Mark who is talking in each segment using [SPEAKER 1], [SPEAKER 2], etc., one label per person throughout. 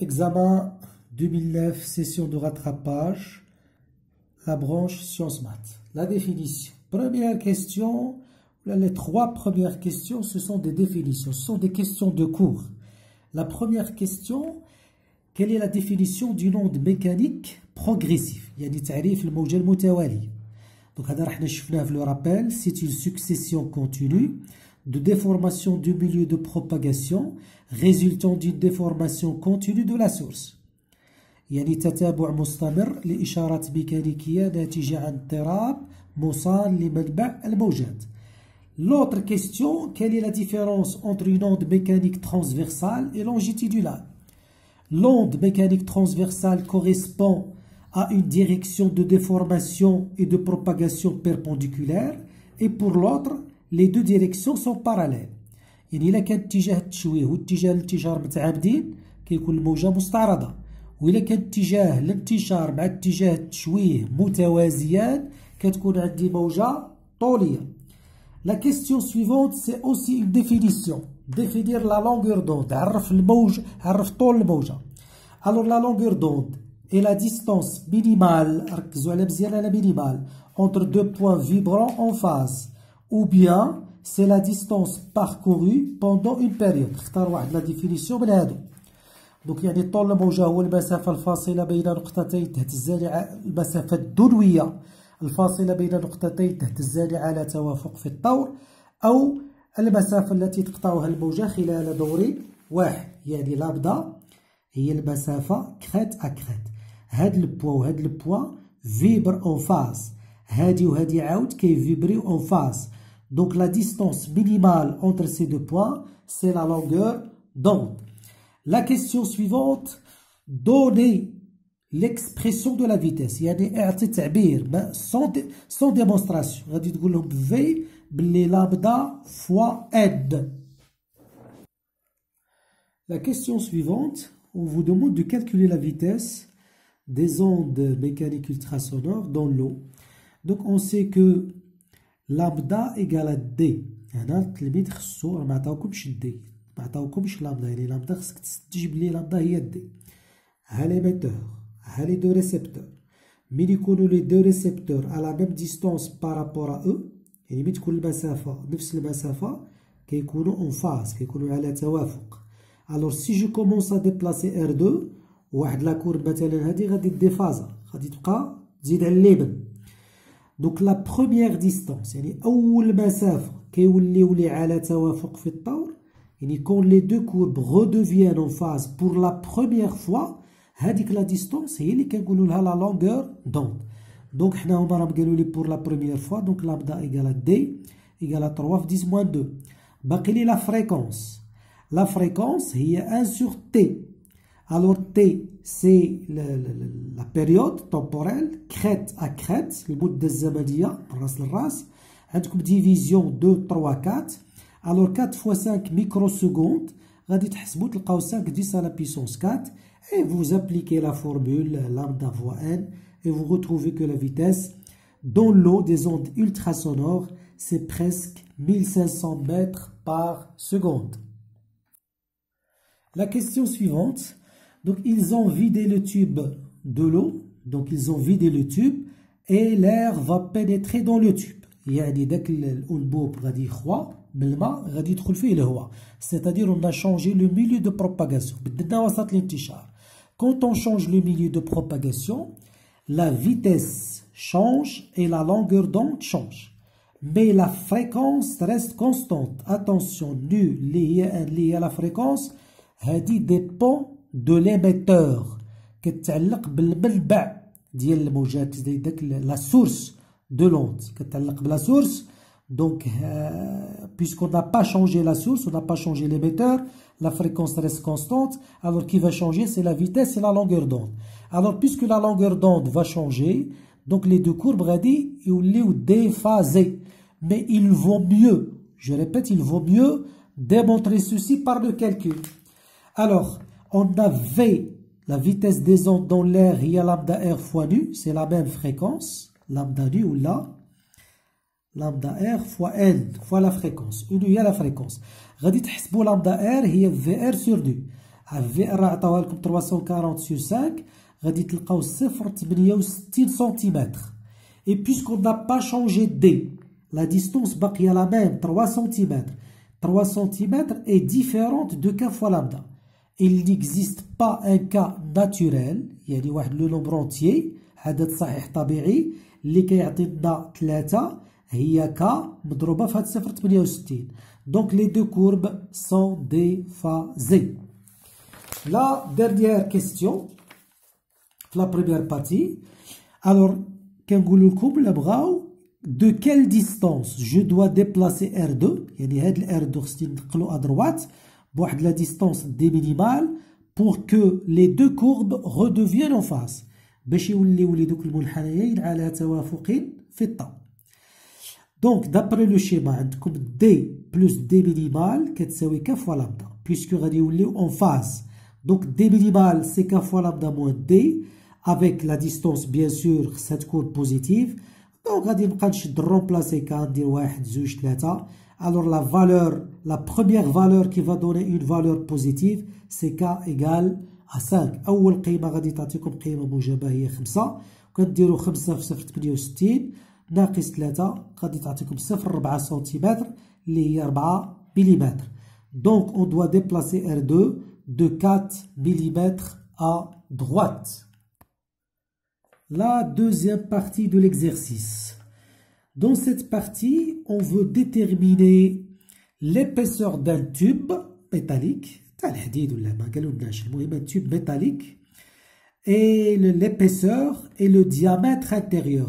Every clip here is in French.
[SPEAKER 1] Examen 2009, session de rattrapage, la branche sciences maths. La définition. Première question, les trois premières questions, ce sont des définitions, ce sont des questions de cours. La première question, quelle est la définition d'une onde mécanique progressive? يعني تعريف الموجة المتوالية. Donc هذا راح نشوفناه في le rappel, c'est une succession continue de déformation du milieu de propagation résultant d'une déformation continue de la source. يعني تتابع مستمر لإشارات ميكانيكية ناتجة عن اضطراب موصال لمنبع الموجات. L'autre question, quelle est la différence entre une onde mécanique transversale et longitudinale? L'onde mécanique transversale correspond à une direction de déformation et de propagation perpendiculaire, et pour l'autre, les deux directions sont parallèles. يعني إلا كان اتجاه التشويه واتجاه الانتشار متعامدين كيكون الموجة مستعرضة، وإلا كان اتجاه الانتشار مع اتجاه التشويه متوازيان كتكون عندي موجة طولية. La question suivante, c'est aussi une définition. Définir la longueur d'onde. عرف الموج، عرف طول الموجة. Alors la longueur d'onde est la distance minimale, ركزوا على مزيان على minimale, entre deux points vibrants en phase. Ou bien, c'est la distance parcourue pendant une période. اختار واحد la définition من هادو. Donc يعني طول الموجة هو المسافة الفاصلة بين نقطتين تهتزان المسافة الدنوية الفاصلة بين نقطتين تهتزان على توافق في الطور، أو المسافة التي تقطعها الموجة خلال دور واحد، يعني لامدا هي المسافة كريت أ كريت. هاد البوا وهاد البوا فيبر أون فاز، هادي وهادي عاود كيفيبريو أون فاز. Donc la distance minimale entre ces deux points, c'est la longueur d'onde. La question suivante, donnez l'expression de la vitesse. يعني اعطي تعبير sans démonstration. غادي تقول لهم V بلي lambda fois N. La question suivante, on vous demande de calculer la vitesse des ondes mécaniques ultrasonores dans l'eau. Donc on sait que lambda égale à D. هنا التلميذ خصو ما عطاوكمش دي، ما عطاوكمش لامدا، يعني لامدا خصك تجيب لي لامدا هي دي. ها ليميتور، ها لي دو ريسبتور. مين يكونوا لي دو ريسبتور à la même distance par rapport à eux، يعني مين تكون المسافة نفس المسافة كيكونوا اون فاز، كيكونوا على توافق. Alors si je commence à déplacer R2 واحد لا كورب مثلا هادي غادي ديفازا، غادي تبقى تزيد على الليبل. Donc la première distance يعني أول مسافة كيوليو لي على توافق في الطور، يعني quand les deux courbes redeviennent en phase pour la première fois، هذيك لا ديستونس هي اللي كنقولوا لها لا لونغور دوند. دونك حنا هما راهم قالوا لي pour la première fois، دونك لامدا ايكال دي ايكال 3 في 10 موان 2. باقي لي لا فريكونس. لا فريكونس هي 1 sur t. Alors t c'est la période temporelle crête à crête، المدة الزمنية من راس للراس. عندكم ديفيزيون 2 3 4. Alors 4 fois 5 microsecondes، غادي تحسبوا تلقاو 5 10 à la puissance 4 et vous appliquez la formule lambda fois n et vous retrouvez que la vitesse dans l'eau des ondes ultrasonores c'est presque 1500 mètres par seconde. La question suivante, donc ils ont vidé le tube de l'eau, donc ils ont vidé le tube et l'air va pénétrer dans le tube. يعني داك الأنبوب غادي يخوى بالماء غادي يدخل فيه الهواء، c'est-à-dire on a changé le milieu de propagation، بدلنا وسط الانتشار. Quand on change le milieu de propagation, la vitesse change et la longueur d'onde change. Mais la fréquence reste constante. Attention, nu lié à la fréquence, هذه dépend de l'émetteur. كتعلق بالمنبع ديال الموجات داك la source de l'onde. كتعلق بلا source. Donc, puisqu'on n'a pas changé la source, on n'a pas changé l'émetteur, la fréquence reste constante. Alors, qui va changer, c'est la vitesse et la longueur d'onde. Alors, puisque la longueur d'onde va changer, donc les deux courbes غادي يوليو déphasées. Mais il vaut mieux, je répète, il vaut mieux démontrer ceci par le calcul. Alors, on avait la vitesse des ondes dans l'air, il y a lambda R fois nu, c'est la même fréquence, lambda nu ou là. lambda R fois N fois la fréquence. Une il y a la fréquence. غادي تحسبوا lambda R هي VR sur nu. في ار عطاوها لكم 340 sur 5 غادي تلقاو 0,68 سنتيمتر. Et puisqu'on n'a pas changé D, la distance باقيه la même 3 cm. 3 cm est différente de k fois lambda. Il n'existe pas un cas naturel, يعني واحد لو نومبر entier عدد صحيح طبيعي اللي كيعطينا 3 هي k مضروبه في هاد 0,68. Donc les deux courbes sont déphasées. La dernière question, la première partie. Alors, كنقول لكم لا بغاو de quelle distance je dois déplacer R2, يعني هاد ال R2 خصني نقلو à droite بواحد la distance D minimale pour que les deux courbes redeviennent en face باش يوليو دوك المنحنيين على توافق في الطاء. Donc d'après le schéma عندكم D plus D minimal كتساوي k fois lambda puisque غادي يوليو en phase. Donc D minimal c'est k fois lambda moins D avec la distance bien sûr خصها تكون positive. Donc غادي نبقى نشد remplacer k ندير 1 2 3. Alors la première valeur qui va donner une valeur positive c'est k égale à 5. أول قيمة غادي تعطيكم قيمة موجبة هي 5 وكنديرو 5 في 0,68 ناقص 3 غادي تعطيكم 0,4 سنتيمتر اللي هي 4 ملم. Donc on doit déplacer R2 de 4 mm à droite. La deuxième partie de l'exercice. Dans cette partie, on veut déterminer l'épaisseur d'un tube métallique, un tube métallique, et l'épaisseur et le diamètre intérieur.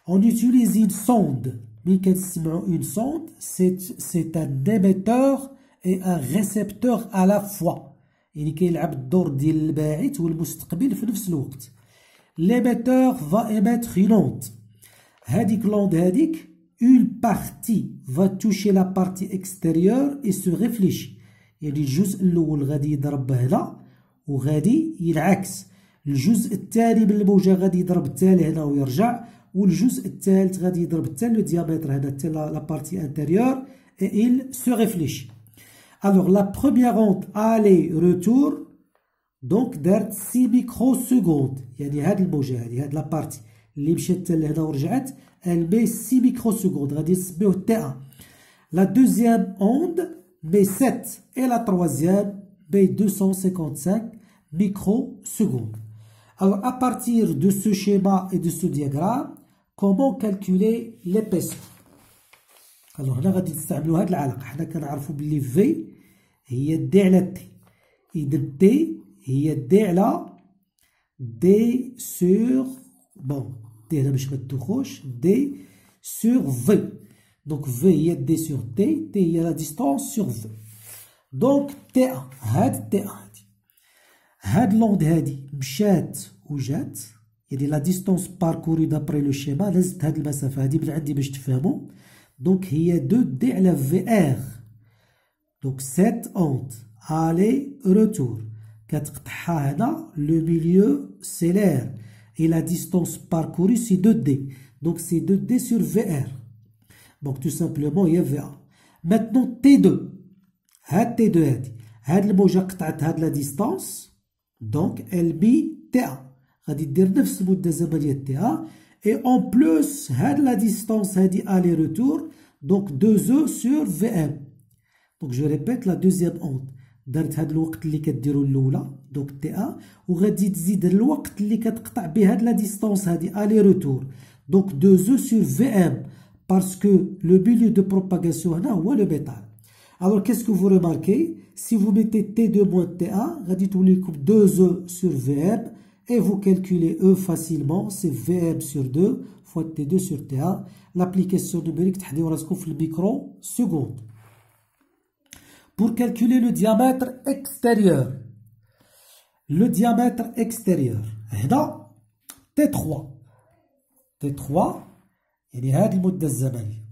[SPEAKER 1] On utilise une sonde. Une sonde, c'est un émetteur et un récepteur à la fois. يعني كيلعب الدور ديال الباعث والمستقبل في نفس الوقت. L'émetteur va émettre une onde. هذيك l'onde هذيك une partie va toucher la partie extérieure et se réfléchit. يعني الجزء الأول غادي يضرب هنا وغادي ينعكس. الجزء الثاني من الموجة غادي يضرب التالي هنا ويرجع والجزء الثالث غادي يضرب حتى لو diamètre هنا حتى la partie intérieure et il se réfléchit. Alors, la première onde aller-retour, donc, دارت 6 microsecondes. يعني هاد الموجة هادي هاد لابارتي اللي مشات حتى لهنا ورجعت elle met 6 microsecondes. غادي نسميوه T1. La deuxième onde met 7 et la troisième met 255 microsecondes. Alors, à partir de ce schéma et de ce diagramme, comment calculer l'épaisseur? Alors هنا غادي نستعملوا هاد العلاقة. حنا كنعرفوا بلي في هي دي على تي. إذا دي هي دي على دي سور بون دي هنا باش متدوخوش دي سور في. دونك في هي دي سور تي. تي هي لا ديستونس سور في. دونك تي ان هاد تي ان هادي هاد لوند هادي مشات وجات يعني لا ديستونس باركوري دابري لو شيما لازت هاد المسافة هادي من عندي باش تفهموا. Donc, il y a 2D à la VR. Donc, cette onde, aller-retour. Le milieu, c'est l'air. Et la distance parcourue, c'est 2D. Donc, c'est 2D sur VR. Donc, tout simplement, il y a VA. Maintenant, T2. T2, هاد الموجة قطعت هاد la distance. Donc, elle met T1. غادي دير نفس المدة الزمنية T1. Et en plus, la distance aller-retour, donc 2E sur VM. Donc je répète la deuxième onde. درت هاد الوقت اللي كديرو الأولى donc T1 وغادي تزيد الوقت اللي كتقطع به هاد la distance aller-retour. Donc 2E sur VM parce que le milieu de propagation هنا هو le métal. Alors qu'est-ce que vous remarquez? Si vous mettez T2 moins T1, غادي تولي لكم 2E sur VM. Et vous calculez E facilement, c'est VM sur 2 fois T2 sur T1. L'application numérique تحديو راسكم في الميكرو seconde. Pour calculer le diamètre extérieur. Le diamètre extérieur. هنا T3. T3 يعني هذه المدة الزمنية.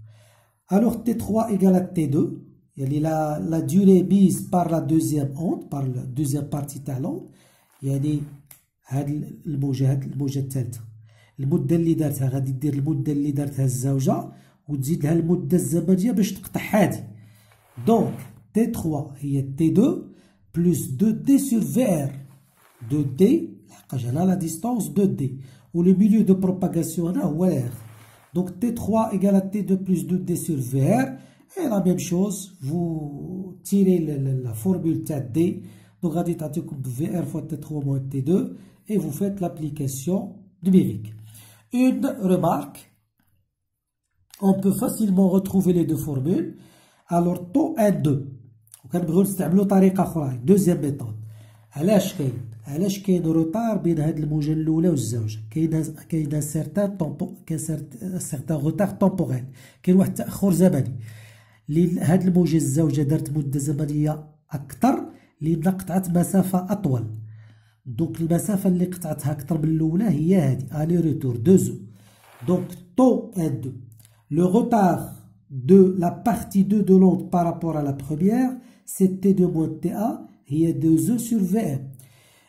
[SPEAKER 1] Alors T3 égale à T2. يعني la durée mise par la deuxième onde, par la deuxième partie تاع l'onde. يعني هاد الموجة الثالثة المدة اللي دارتها غادي دير المدة اللي دارتها الزوجة وتزيد لها المدة الزمنية باش تقطع هادي Donc, T3 هي T2 plus 2D sur VR. 2D, la distance 2D. Ou le milieu de propagation, هو l'air. Donc, T3 égale à T2 plus 2D sur VR. Et la même chose, vous tirez la formule D. Donc, غادي تعطيكم VR fois T3 moins T2. Et vous faites l'application numérique. Une remarque. On peut facilement retrouver les deux formules. Alors, taux 1, 2. وكنبغيو نستعملوا طريقة أخرى. Deuxième méthode. علاش كاين روتار بين هاد الموجة الأولى والزوجة؟ كاين سيرتان روتار تومبوريل. كاين واحد التأخر زمني. لأن هاد الموجة الزوجة دارت مدة زمنية أكثر لأن قطعت مسافة أطول. دونك المسافة اللي قطعتها أكثر من الأولى هي هادي. ألي روتور 2 دونك taux 1, 2. Le retard de la partie 2 de l'onde par rapport à la première, c'est T2 moins TA, il y a 2E sur VM.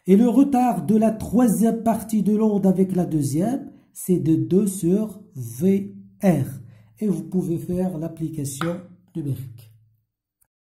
[SPEAKER 1] Et le retard de la troisième partie de l'onde avec la deuxième, c'est de 2 sur VR. Et vous pouvez faire l'application numérique.